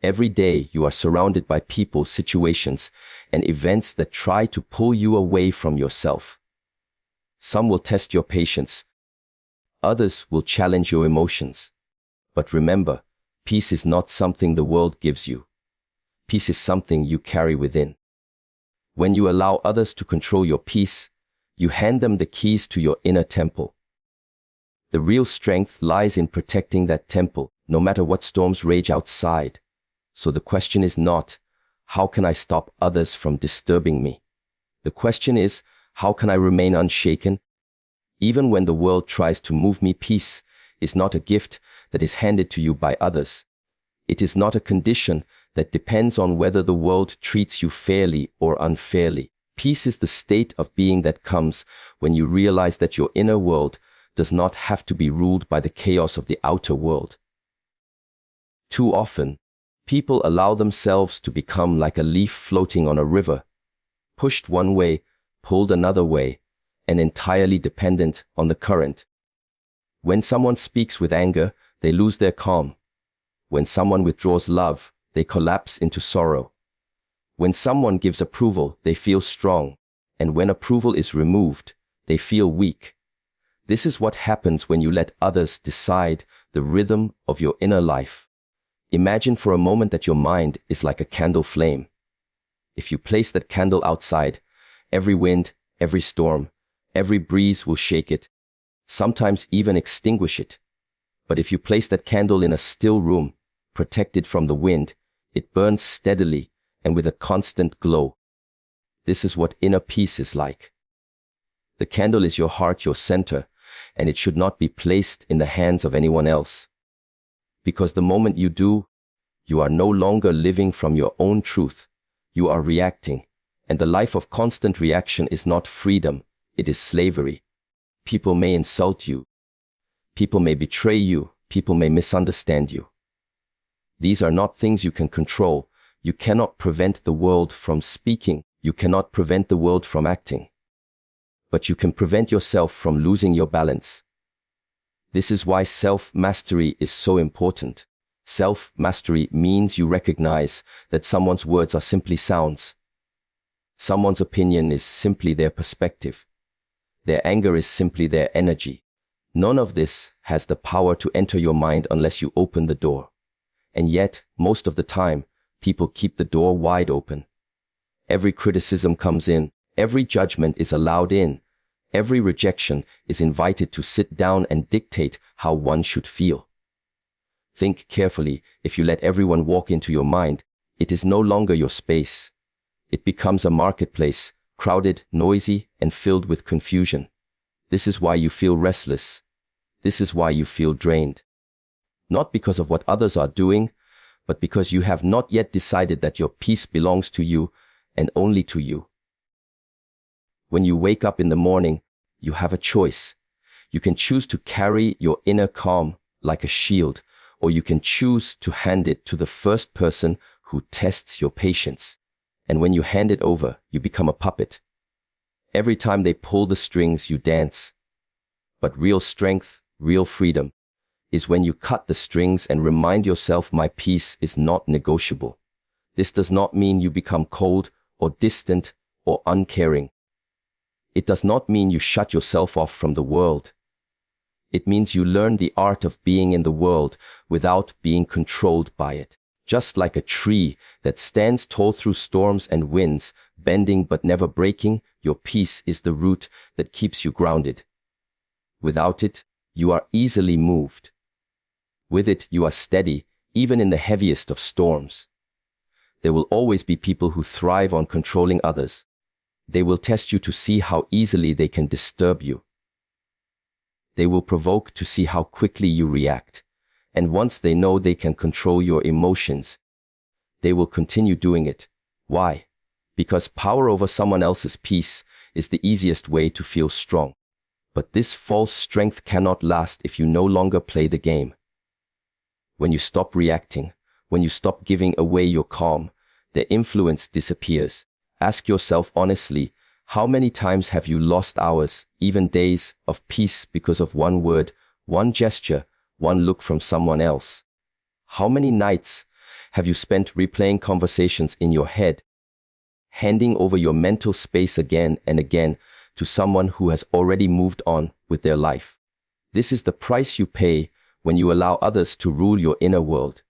Every day you are surrounded by people, situations, and events that try to pull you away from yourself. Some will test your patience. Others will challenge your emotions. But remember, peace is not something the world gives you. Peace is something you carry within. When you allow others to control your peace, you hand them the keys to your inner temple. The real strength lies in protecting that temple, no matter what storms rage outside. So the question is not, how can I stop others from disturbing me? The question is, how can I remain unshaken? Even when the world tries to move me, peace is not a gift that is handed to you by others. It is not a condition that depends on whether the world treats you fairly or unfairly. Peace is the state of being that comes when you realize that your inner world does not have to be ruled by the chaos of the outer world. Too often, people allow themselves to become like a leaf floating on a river, pushed one way, pulled another way, and entirely dependent on the current. When someone speaks with anger, they lose their calm. When someone withdraws love, they collapse into sorrow. When someone gives approval, they feel strong, and when approval is removed, they feel weak. This is what happens when you let others decide the rhythm of your inner life. Imagine for a moment that your mind is like a candle flame. If you place that candle outside, every wind, every storm, every breeze will shake it, sometimes even extinguish it. But if you place that candle in a still room, protected from the wind, it burns steadily and with a constant glow. This is what inner peace is like. The candle is your heart, your center, and it should not be placed in the hands of anyone else. Because the moment you do, you are no longer living from your own truth. You are reacting, and the life of constant reaction is not freedom, it is slavery. People may insult you. People may betray you. People may misunderstand you. These are not things you can control. You cannot prevent the world from speaking. You cannot prevent the world from acting. But you can prevent yourself from losing your balance. This is why self-mastery is so important. Self-mastery means you recognize that someone's words are simply sounds. Someone's opinion is simply their perspective. Their anger is simply their energy. None of this has the power to enter your mind unless you open the door. And yet, most of the time, people keep the door wide open. Every criticism comes in. Every judgment is allowed in. Every rejection is invited to sit down and dictate how one should feel. Think carefully. If you let everyone walk into your mind, it is no longer your space. It becomes a marketplace, crowded, noisy, and filled with confusion. This is why you feel restless. This is why you feel drained. Not because of what others are doing, but because you have not yet decided that your peace belongs to you and only to you. When you wake up in the morning, you have a choice. You can choose to carry your inner calm like a shield, or you can choose to hand it to the first person who tests your patience. And when you hand it over, you become a puppet. Every time they pull the strings, you dance. But real strength, real freedom, is when you cut the strings and remind yourself, my peace is not negotiable. This does not mean you become cold or distant or uncaring. It does not mean you shut yourself off from the world. It means you learn the art of being in the world without being controlled by it. Just like a tree that stands tall through storms and winds, bending but never breaking, your peace is the root that keeps you grounded. Without it, you are easily moved. With it, you are steady, even in the heaviest of storms. There will always be people who thrive on controlling others. They will test you to see how easily they can disturb you. They will provoke to see how quickly you react. And once they know they can control your emotions, they will continue doing it. Why? Because power over someone else's peace is the easiest way to feel strong. But this false strength cannot last if you no longer play the game. When you stop reacting, when you stop giving away your calm, their influence disappears. Ask yourself honestly, how many times have you lost hours, even days, of peace because of one word, one gesture, one look from someone else? How many nights have you spent replaying conversations in your head, handing over your mental space again and again to someone who has already moved on with their life? This is the price you pay when you allow others to rule your inner world.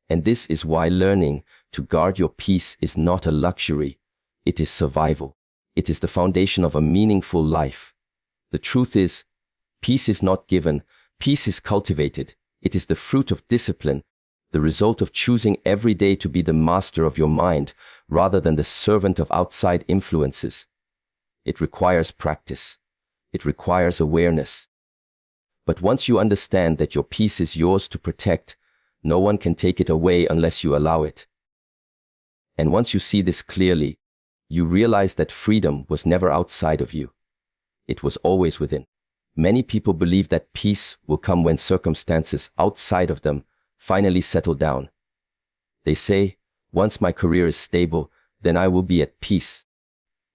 And this is why learning to guard your peace is not a luxury. It is survival. It is the foundation of a meaningful life. The truth is, peace is not given, peace is cultivated. It is the fruit of discipline, the result of choosing every day to be the master of your mind rather than the servant of outside influences. It requires practice. It requires awareness. But once you understand that your peace is yours to protect, no one can take it away unless you allow it. And once you see this clearly, you realize that freedom was never outside of you. It was always within. Many people believe that peace will come when circumstances outside of them finally settle down. They say, once my career is stable, then I will be at peace.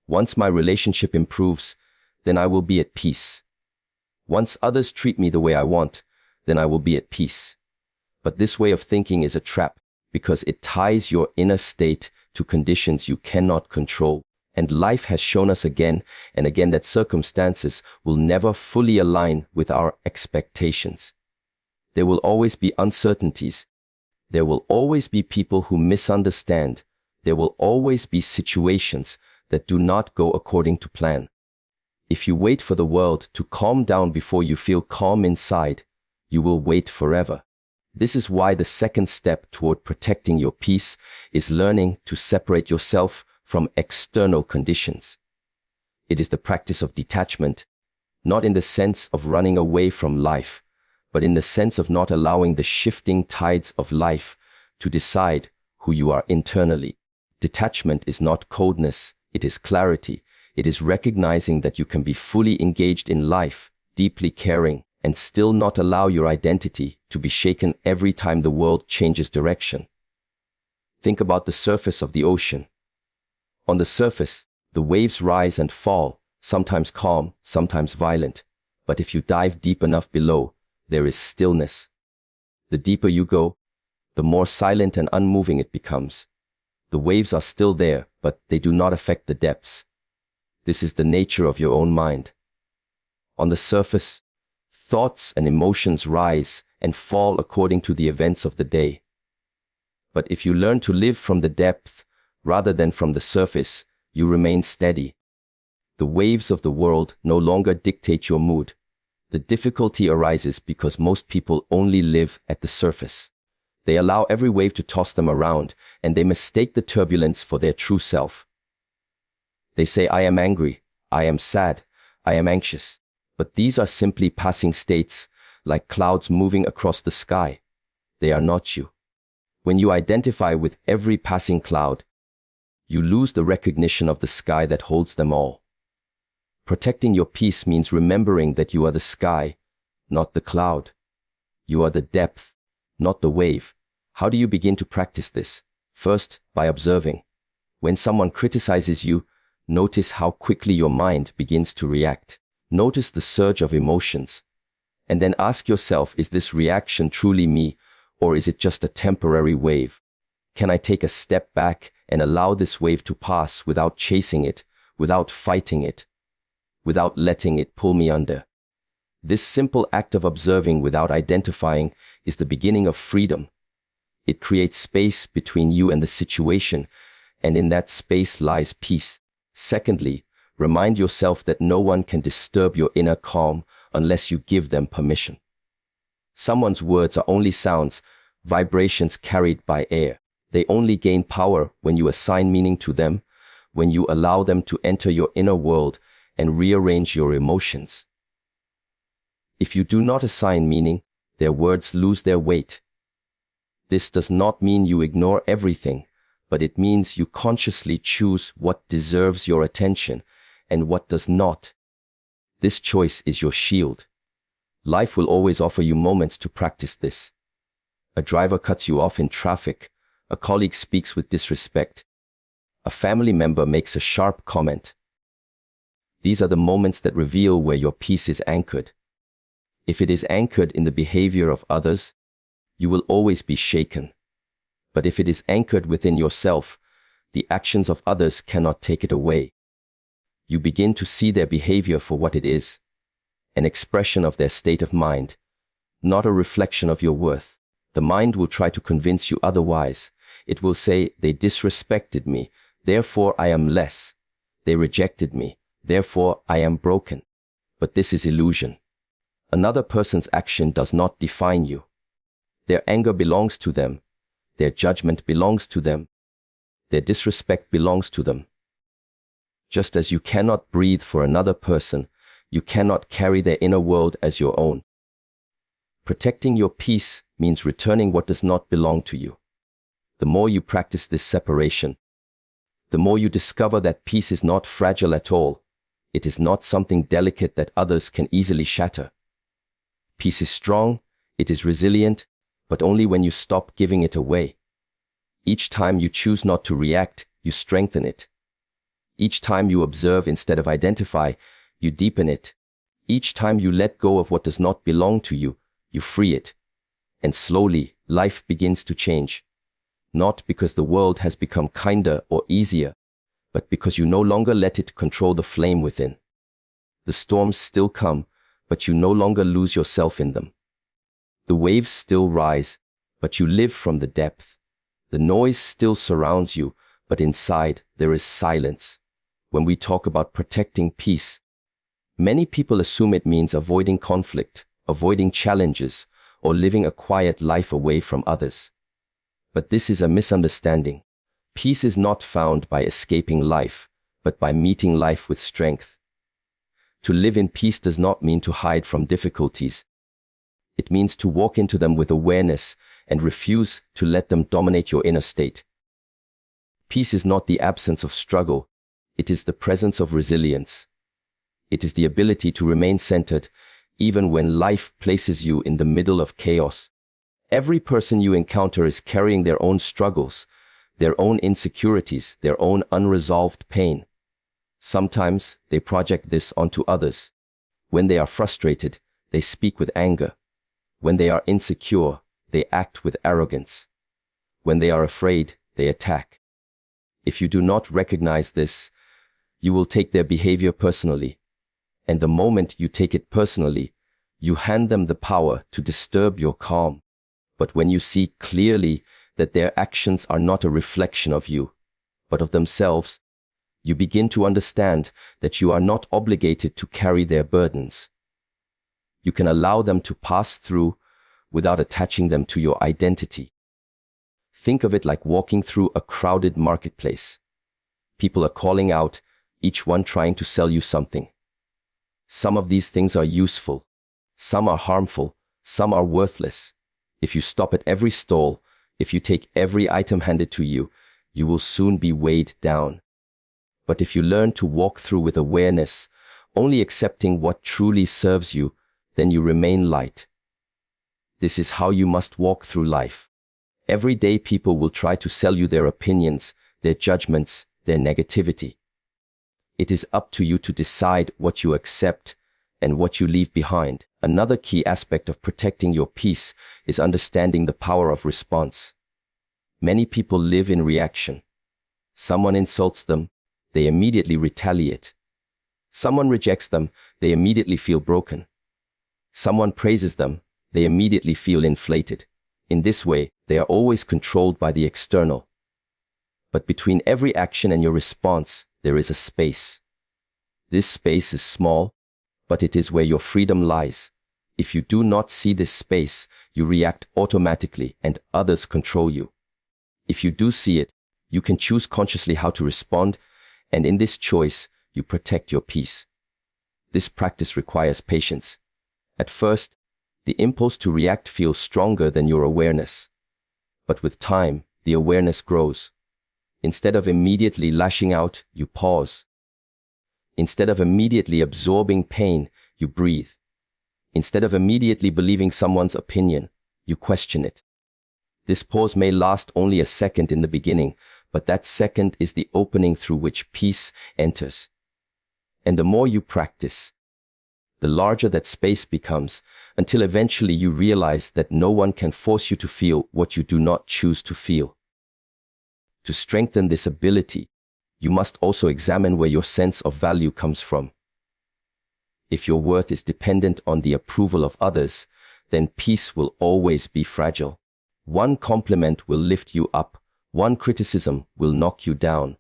Once my relationship improves, then I will be at peace. Once others treat me the way I want, then I will be at peace. But this way of thinking is a trap because it ties your inner state to conditions you cannot control. And life has shown us again and again that circumstances will never fully align with our expectations. There will always be uncertainties. There will always be people who misunderstand. There will always be situations that do not go according to plan. If you wait for the world to calm down before you feel calm inside, you will wait forever. This is why the second step toward protecting your peace is learning to separate yourself from external conditions. It is the practice of detachment, not in the sense of running away from life, but in the sense of not allowing the shifting tides of life to decide who you are internally. Detachment is not coldness, it is clarity. It is recognizing that you can be fully engaged in life, deeply caring, and still not allow your identity to be shaken every time the world changes direction. Think about the surface of the ocean. On the surface, the waves rise and fall, sometimes calm, sometimes violent. But if you dive deep enough below, there is stillness. The deeper you go, the more silent and unmoving it becomes. The waves are still there, but they do not affect the depths. This is the nature of your own mind. On the surface, thoughts and emotions rise and fall according to the events of the day. But if you learn to live from the depth rather than from the surface, you remain steady. The waves of the world no longer dictate your mood. The difficulty arises because most people only live at the surface. They allow every wave to toss them around, and they mistake the turbulence for their true self. They say, I am angry, I am sad, I am anxious. But these are simply passing states, like clouds moving across the sky. They are not you. When you identify with every passing cloud, you lose the recognition of the sky that holds them all. Protecting your peace means remembering that you are the sky, not the cloud. You are the depth, not the wave. How do you begin to practice this? First, by observing. When someone criticizes you, notice how quickly your mind begins to react. Notice the surge of emotions. And then ask yourself, is this reaction truly me, or is it just a temporary wave? Can I take a step back and allow this wave to pass without chasing it, without fighting it, without letting it pull me under? This simple act of observing without identifying is the beginning of freedom. It creates space between you and the situation, and in that space lies peace. Secondly, remind yourself that no one can disturb your inner calm unless you give them permission. Someone's words are only sounds, vibrations carried by air. They only gain power when you assign meaning to them, when you allow them to enter your inner world and rearrange your emotions. If you do not assign meaning, their words lose their weight. This does not mean you ignore everything, but it means you consciously choose what deserves your attention and what does not. This choice is your shield. Life will always offer you moments to practice this. A driver cuts you off in traffic. A colleague speaks with disrespect. A family member makes a sharp comment. These are the moments that reveal where your peace is anchored. If it is anchored in the behavior of others, you will always be shaken. But if it is anchored within yourself, the actions of others cannot take it away. You begin to see their behavior for what it is, an expression of their state of mind, not a reflection of your worth. The mind will try to convince you otherwise. It will say, they disrespected me, therefore I am less. They rejected me, therefore I am broken. But this is illusion. Another person's action does not define you. Their anger belongs to them. Their judgment belongs to them. Their disrespect belongs to them. Just as you cannot breathe for another person, you cannot carry their inner world as your own. Protecting your peace means returning what does not belong to you. The more you practice this separation, the more you discover that peace is not fragile at all. It is not something delicate that others can easily shatter. Peace is strong, it is resilient, but only when you stop giving it away. Each time you choose not to react, you strengthen it. Each time you observe instead of identify, you deepen it. Each time you let go of what does not belong to you, you free it. And slowly, life begins to change. Not because the world has become kinder or easier, but because you no longer let it control the flame within. The storms still come, but you no longer lose yourself in them. The waves still rise, but you live from the depth. The noise still surrounds you, but inside there is silence. When we talk about protecting peace, many people assume it means avoiding conflict, avoiding challenges, or living a quiet life away from others. But this is a misunderstanding. Peace is not found by escaping life, but by meeting life with strength. To live in peace does not mean to hide from difficulties. It means to walk into them with awareness and refuse to let them dominate your inner state. Peace is not the absence of struggle. It is the presence of resilience. It is the ability to remain centered even when life places you in the middle of chaos. Every person you encounter is carrying their own struggles, their own insecurities, their own unresolved pain. Sometimes they project this onto others. When they are frustrated, they speak with anger. When they are insecure, they act with arrogance. When they are afraid, they attack. If you do not recognize this, you will take their behavior personally. And the moment you take it personally, you hand them the power to disturb your calm. But when you see clearly that their actions are not a reflection of you, but of themselves, you begin to understand that you are not obligated to carry their burdens. You can allow them to pass through without attaching them to your identity. Think of it like walking through a crowded marketplace. People are calling out, each one trying to sell you something. Some of these things are useful, some are harmful, some are worthless. If you stop at every stall, if you take every item handed to you, you will soon be weighed down. But if you learn to walk through with awareness, only accepting what truly serves you, then you remain light. This is how you must walk through life. Every day people will try to sell you their opinions, their judgments, their negativity. It is up to you to decide what you accept and what you leave behind. Another key aspect of protecting your peace is understanding the power of response. Many people live in reaction. Someone insults them, they immediately retaliate. Someone rejects them, they immediately feel broken. Someone praises them, they immediately feel inflated. In this way, they are always controlled by the external. But between every action and your response, there is a space. This space is small, but it is where your freedom lies. If you do not see this space, you react automatically and others control you. If you do see it, you can choose consciously how to respond, and in this choice, you protect your peace. This practice requires patience. At first, the impulse to react feels stronger than your awareness. But with time, the awareness grows. Instead of immediately lashing out, you pause. Instead of immediately absorbing pain, you breathe. Instead of immediately believing someone's opinion, you question it. This pause may last only a second in the beginning, but that second is the opening through which peace enters. And the more you practice, the larger that space becomes, until eventually you realize that no one can force you to feel what you do not choose to feel. To strengthen this ability, you must also examine where your sense of value comes from. If your worth is dependent on the approval of others, then peace will always be fragile. One compliment will lift you up, one criticism will knock you down.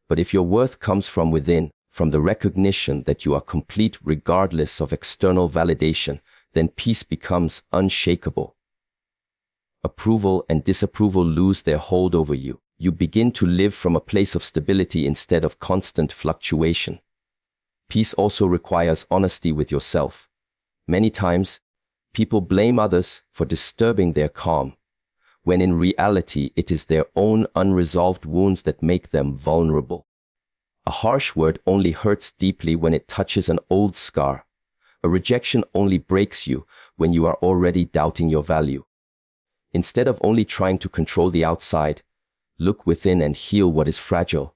But if your worth comes from within, from the recognition that you are complete regardless of external validation, then peace becomes unshakable. Approval and disapproval lose their hold over you. You begin to live from a place of stability instead of constant fluctuation. Peace also requires honesty with yourself. Many times, people blame others for disturbing their calm, when in reality it is their own unresolved wounds that make them vulnerable. A harsh word only hurts deeply when it touches an old scar. A rejection only breaks you when you are already doubting your value. Instead of only trying to control the outside, look within and heal what is fragile.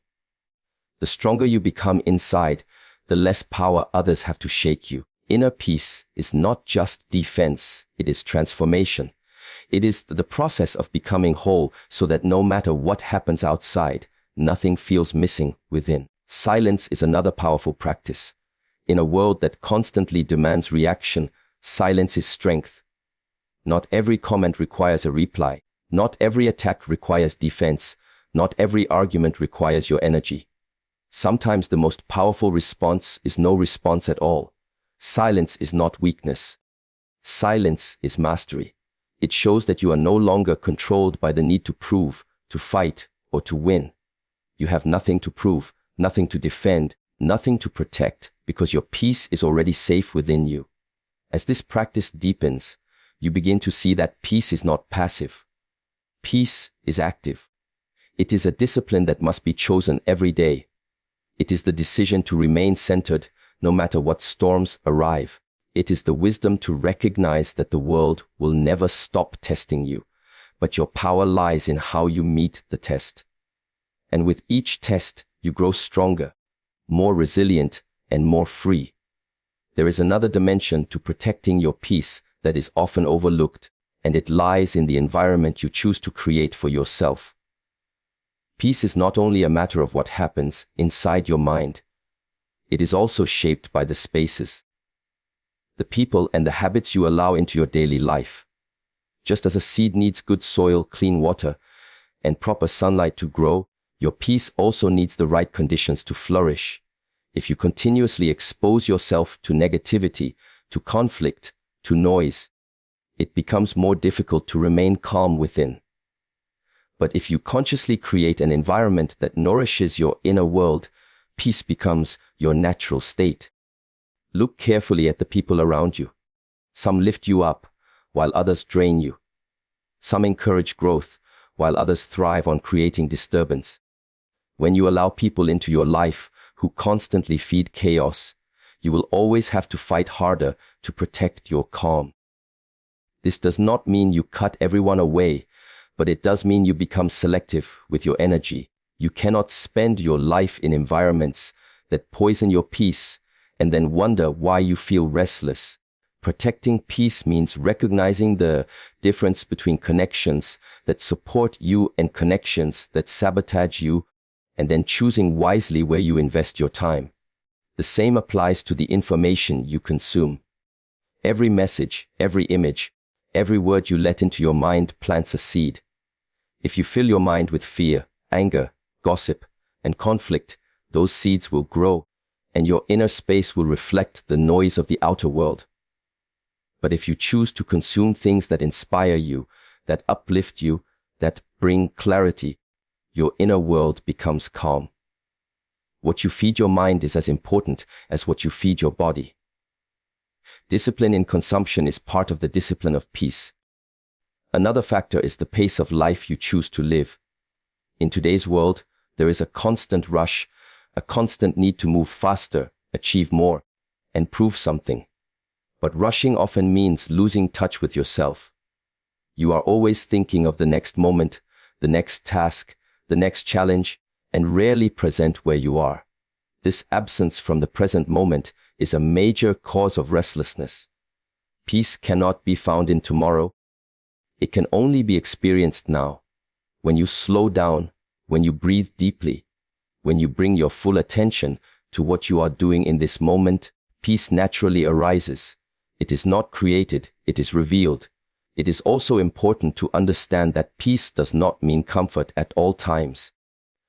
The stronger you become inside, the less power others have to shake you. Inner peace is not just defense, it is transformation. It is the process of becoming whole so that no matter what happens outside, nothing feels missing within. Silence is another powerful practice. In a world that constantly demands reaction, silence is strength. Not every comment requires a reply. Not every attack requires defense. Not every argument requires your energy. Sometimes the most powerful response is no response at all. Silence is not weakness. Silence is mastery. It shows that you are no longer controlled by the need to prove, to fight, or to win. You have nothing to prove, nothing to defend, nothing to protect, because your peace is already safe within you. As this practice deepens, you begin to see that peace is not passive. Peace is active. It is a discipline that must be chosen every day. It is the decision to remain centered no matter what storms arrive. It is the wisdom to recognize that the world will never stop testing you, but your power lies in how you meet the test. And with each test, you grow stronger, more resilient, and more free. There is another dimension to protecting your peace that is often overlooked, and it lies in the environment you choose to create for yourself. Peace is not only a matter of what happens inside your mind. It is also shaped by the spaces, the people, and the habits you allow into your daily life. Just as a seed needs good soil, clean water, and proper sunlight to grow, your peace also needs the right conditions to flourish. If you continuously expose yourself to negativity, to conflict, to noise, it becomes more difficult to remain calm within. But if you consciously create an environment that nourishes your inner world, peace becomes your natural state. Look carefully at the people around you. Some lift you up, while others drain you. Some encourage growth, while others thrive on creating disturbance. When you allow people into your life who constantly feed chaos, you will always have to fight harder to protect your calm. This does not mean you cut everyone away, but it does mean you become selective with your energy. You cannot spend your life in environments that poison your peace and then wonder why you feel restless. Protecting peace means recognizing the difference between connections that support you and connections that sabotage you, and then choosing wisely where you invest your time. The same applies to the information you consume. Every message, every image, every word you let into your mind plants a seed. If you fill your mind with fear, anger, gossip, and conflict, those seeds will grow, and your inner space will reflect the noise of the outer world. But if you choose to consume things that inspire you, that uplift you, that bring clarity, your inner world becomes calm. What you feed your mind is as important as what you feed your body. Discipline in consumption is part of the discipline of peace. Another factor is the pace of life you choose to live. In today's world, there is a constant rush, a constant need to move faster, achieve more, and prove something. But rushing often means losing touch with yourself. You are always thinking of the next moment, the next task, the next challenge, and rarely present where you are. This absence from the present moment is a major cause of restlessness. Peace cannot be found in tomorrow. It can only be experienced now. When you slow down, When you breathe deeply, when you bring your full attention to what you are doing in this moment, peace naturally arises. It is not created, it is revealed. It is also important to understand that peace does not mean comfort at all times.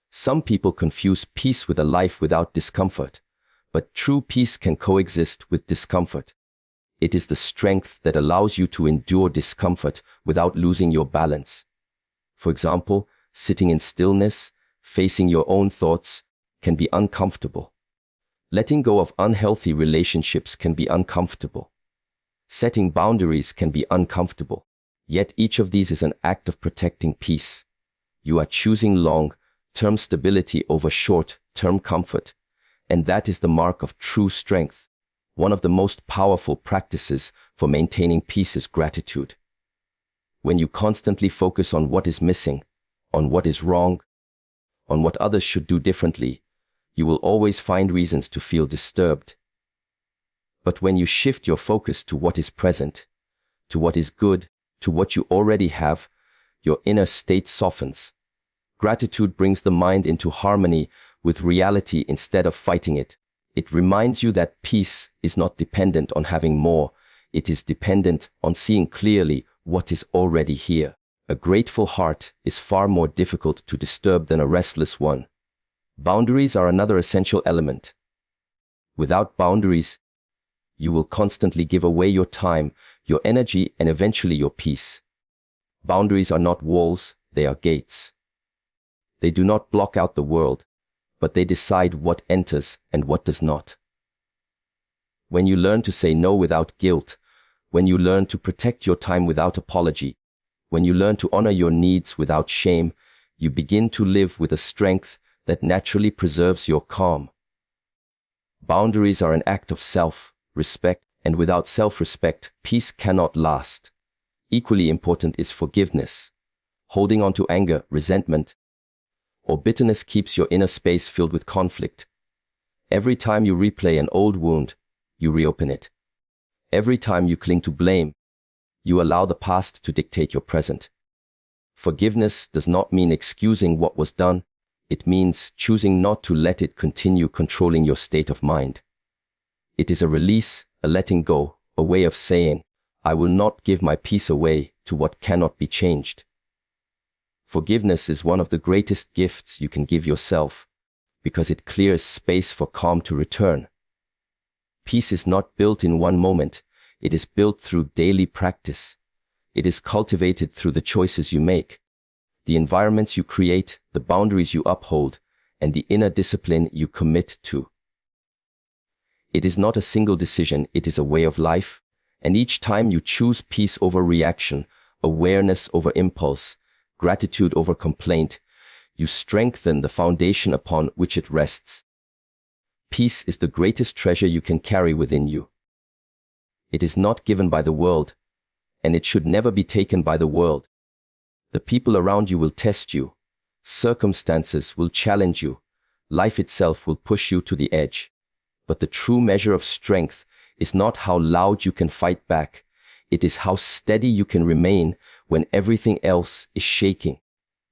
Some people confuse peace with a life without discomfort, but true peace can coexist with discomfort. It is the strength that allows you to endure discomfort without losing your balance. For example, sitting in stillness, facing your own thoughts, can be uncomfortable. Letting go of unhealthy relationships can be uncomfortable. Setting boundaries can be uncomfortable. Yet each of these is an act of protecting peace. You are choosing long-term stability over short-term comfort, and that is the mark of true strength. One of the most powerful practices for maintaining peace is gratitude. When you constantly focus on what is missing, on what is wrong, on what others should do differently, you will always find reasons to feel disturbed. But when you shift your focus to what is present, to what is good, to what you already have, your inner state softens. Gratitude brings the mind into harmony with reality instead of fighting it. It reminds you that peace is not dependent on having more, it is dependent on seeing clearly what is already here. A grateful heart is far more difficult to disturb than a restless one. Boundaries are another essential element. Without boundaries, you will constantly give away your time, your energy, and eventually your peace. Boundaries are not walls, they are gates. They do not block out the world, but they decide what enters and what does not. When you learn to say no without guilt, when you learn to protect your time without apology, when you learn to honor your needs without shame, you begin to live with a strength that naturally preserves your calm. Boundaries are an act of self-respect, and without self-respect, peace cannot last. Equally important is forgiveness. Holding on to anger, resentment, or bitterness keeps your inner space filled with conflict. Every time you replay an old wound, you reopen it. Every time you cling to blame, you allow the past to dictate your present. Forgiveness does not mean excusing what was done. It means choosing not to let it continue controlling your state of mind. It is a release, a letting go, a way of saying, I will not give my peace away to what cannot be changed. Forgiveness is one of the greatest gifts you can give yourself, because it clears space for calm to return. Peace is not built in one moment, it is built through daily practice. It is cultivated through the choices you make, the environments you create, the boundaries you uphold, and the inner discipline you commit to. It is not a single decision, it is a way of life, and each time you choose peace over reaction, awareness over impulse, gratitude over complaint, you strengthen the foundation upon which it rests. Peace is the greatest treasure you can carry within you. It is not given by the world, and it should never be taken by the world. The people around you will test you. Circumstances will challenge you. Life itself will push you to the edge. But the true measure of strength is not how loud you can fight back. It is how steady you can remain when everything else is shaking.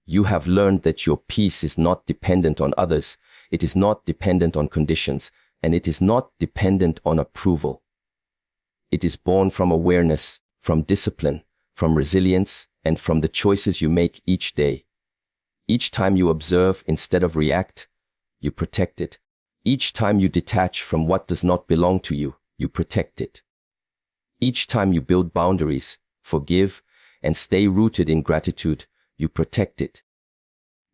You have learned that your peace is not dependent on others. It is not dependent on conditions, and it is not dependent on approval. It is born from awareness, from discipline, from resilience, and from the choices you make each day. Each time you observe instead of react, you protect it. Each time you detach from what does not belong to you, you protect it. Each time you build boundaries, forgive, and stay rooted in gratitude, you protect it.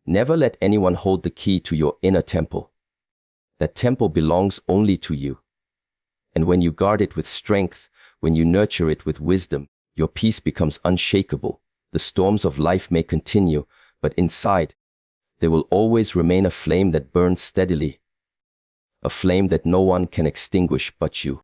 Never let anyone hold the key to your inner temple. That temple belongs only to you. And when you guard it with strength, when you nurture it with wisdom, your peace becomes unshakable. The storms of life may continue, but inside, there will always remain a flame that burns steadily. A flame that no one can extinguish but you.